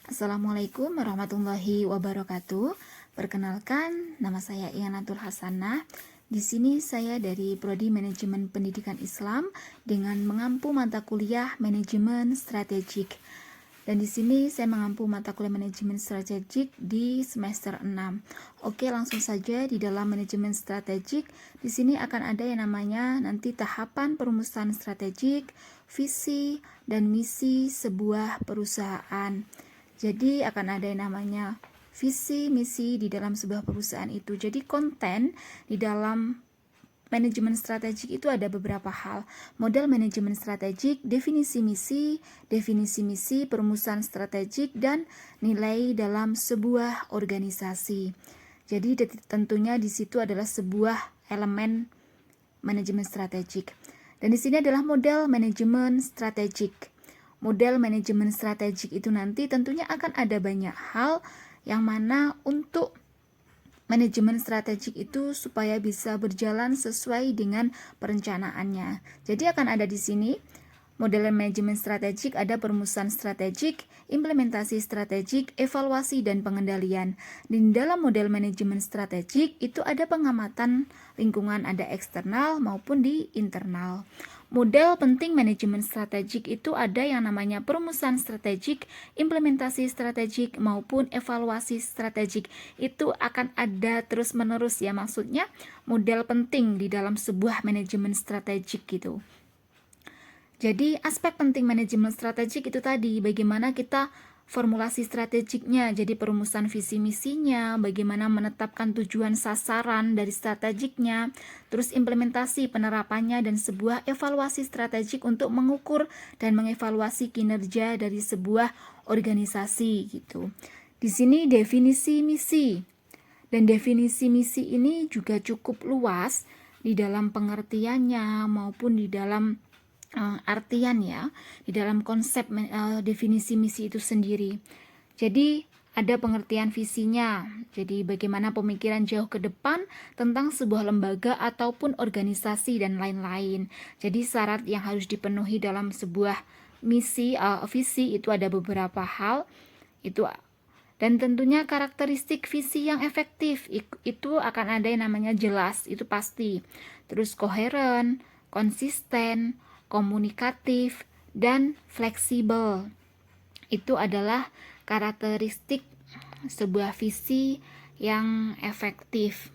Assalamualaikum warahmatullahi wabarakatuh. Perkenalkan, nama saya Iyanatul Hasanah. Di sini saya dari Prodi Manajemen Pendidikan Islam dengan mengampu mata kuliah Manajemen Strategik. Dan di sini saya mengampu mata kuliah Manajemen Strategik di semester 6. Oke, langsung saja di dalam Manajemen Strategik. Di sini akan ada yang namanya nanti tahapan perumusan strategik, visi, dan misi sebuah perusahaan. Jadi akan ada yang namanya visi, misi di dalam sebuah perusahaan itu. Jadi konten di dalam manajemen strategik itu ada beberapa hal. Model manajemen strategik, definisi misi, perumusan strategik, dan nilai dalam sebuah organisasi. Jadi tentunya di situ adalah sebuah elemen manajemen strategik. Dan di sini adalah model manajemen strategik. Model manajemen strategik itu nanti tentunya akan ada banyak hal yang mana untuk manajemen strategik itu supaya bisa berjalan sesuai dengan perencanaannya. Jadi akan ada di sini model manajemen strategik, ada perumusan strategik, implementasi strategik, evaluasi, dan pengendalian. Di dalam model manajemen strategik itu ada pengamatan lingkungan, ada eksternal maupun di internal. Model penting manajemen strategik itu ada yang namanya perumusan strategik, implementasi strategik, maupun evaluasi strategik. Itu akan ada terus-menerus ya, maksudnya model penting di dalam sebuah manajemen strategik gitu. Jadi aspek penting manajemen strategik itu tadi, bagaimana kita formulasi strategiknya, jadi perumusan visi misinya, bagaimana menetapkan tujuan sasaran dari strategiknya, terus implementasi penerapannya, dan sebuah evaluasi strategik untuk mengukur dan mengevaluasi kinerja dari sebuah organisasi gitu. Di sini definisi misi, dan definisi misi ini juga cukup luas di dalam pengertiannya maupun di dalam artian ya, di dalam konsep definisi misi itu sendiri. Jadi ada pengertian visinya, jadi bagaimana pemikiran jauh ke depan tentang sebuah lembaga ataupun organisasi dan lain-lain. Jadi syarat yang harus dipenuhi dalam sebuah misi, visi itu ada beberapa hal itu. Dan tentunya karakteristik visi yang efektif itu akan ada yang namanya jelas, itu pasti. Terus koheren, konsisten, komunikatif, dan fleksibel. Itu adalah karakteristik sebuah visi yang efektif.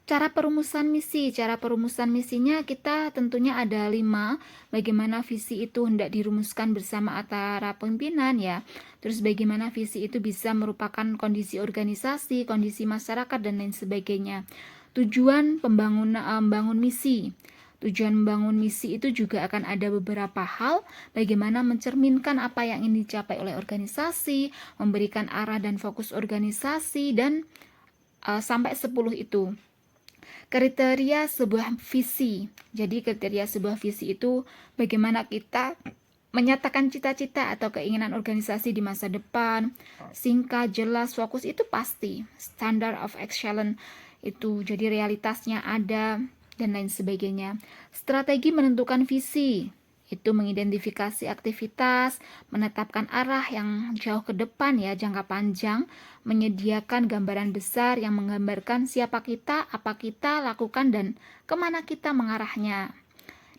Cara perumusan misinya kita tentunya ada 5. Bagaimana visi itu hendak dirumuskan bersama antara pimpinan ya. Terus bagaimana visi itu bisa merupakan kondisi organisasi, kondisi masyarakat, dan lain sebagainya. Tujuan membangun misi. Tujuan membangun misi itu juga akan ada beberapa hal, bagaimana mencerminkan apa yang ingin dicapai oleh organisasi, memberikan arah dan fokus organisasi, dan sampai 10 itu. Kriteria sebuah visi. Jadi kriteria sebuah visi itu bagaimana kita menyatakan cita-cita atau keinginan organisasi di masa depan, singkat, jelas, fokus, itu pasti. Standard of excellence itu jadi realitasnya ada, dan lain sebagainya. Strategi menentukan visi itu mengidentifikasi aktivitas, menetapkan arah yang jauh ke depan ya, jangka panjang, menyediakan gambaran besar yang menggambarkan siapa kita, apa kita lakukan, dan kemana kita mengarahnya.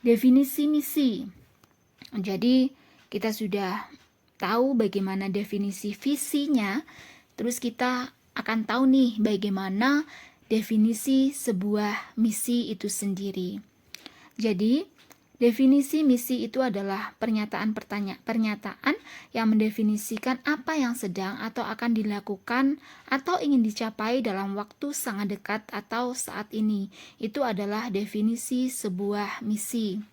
Definisi misi. Jadi kita sudah tahu bagaimana definisi visinya, terus kita akan tahu nih bagaimana definisi sebuah misi itu sendiri. Jadi definisi misi itu adalah pernyataan yang mendefinisikan apa yang sedang atau akan dilakukan atau ingin dicapai dalam waktu sangat dekat atau saat ini. Itu adalah definisi sebuah misi.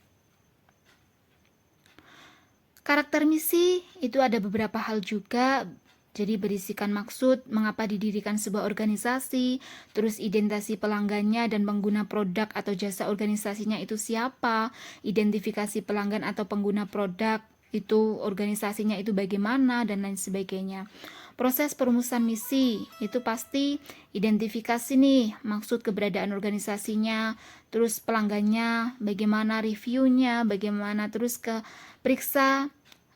Karakter misi itu ada beberapa hal juga. Jadi berisikan maksud, mengapa didirikan sebuah organisasi, terus identifikasi pelanggannya dan pengguna produk atau jasa organisasinya itu siapa, identifikasi pelanggan atau pengguna produk itu organisasinya itu bagaimana, dan lain sebagainya. Proses perumusan misi itu pasti identifikasi nih maksud keberadaan organisasinya, terus pelanggannya, bagaimana reviewnya, bagaimana terus ke periksa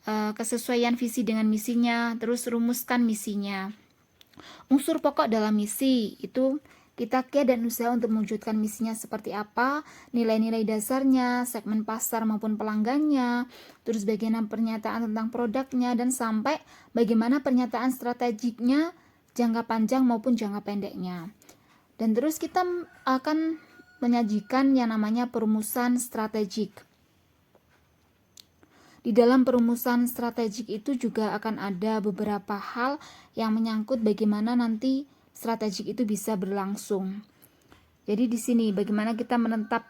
kesesuaian visi dengan misinya, terus rumuskan misinya. Unsur pokok dalam misi itu kita care dan usaha untuk mewujudkan misinya seperti apa, nilai-nilai dasarnya, segmen pasar maupun pelanggannya, terus bagaimana pernyataan tentang produknya, dan sampai bagaimana pernyataan strategiknya jangka panjang maupun jangka pendeknya. Dan terus kita akan menyajikan yang namanya perumusan strategik. Di dalam perumusan strategik itu juga akan ada beberapa hal yang menyangkut bagaimana nanti strategik itu bisa berlangsung. Jadi di sini bagaimana kita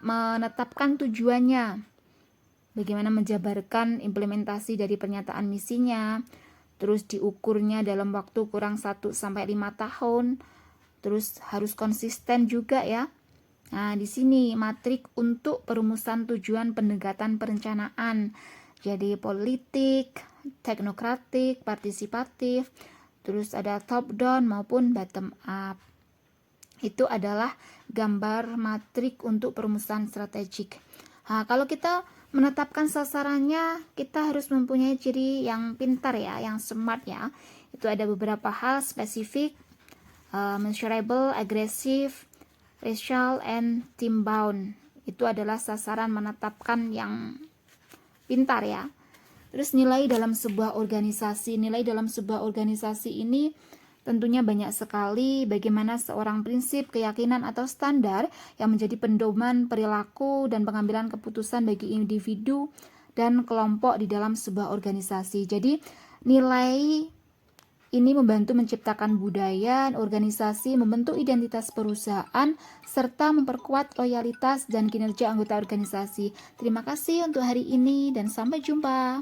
menetapkan tujuannya, bagaimana menjabarkan implementasi dari pernyataan misinya, terus diukurnya dalam waktu kurang 1-5 tahun, terus harus konsisten juga ya. Nah, di sini matrik untuk perumusan tujuan pendekatan perencanaan. Jadi politik, teknokratik, partisipatif, terus ada top down maupun bottom up. Itu adalah gambar matrik untuk perumusan strategik. Nah, kalau kita menetapkan sasarannya, kita harus mempunyai ciri yang pintar ya, yang smart ya. Itu ada beberapa hal spesifik, measurable, agresif, racial, and team bound. Itu adalah sasaran menetapkan yang pintar ya. Terus nilai dalam sebuah organisasi. Nilai dalam sebuah organisasi ini tentunya banyak sekali, bagaimana seorang prinsip, keyakinan atau standar yang menjadi pedoman perilaku dan pengambilan keputusan bagi individu dan kelompok di dalam sebuah organisasi. Jadi nilai ini membantu menciptakan budaya organisasi, membentuk identitas perusahaan, serta memperkuat loyalitas dan kinerja anggota organisasi. Terima kasih untuk hari ini dan sampai jumpa.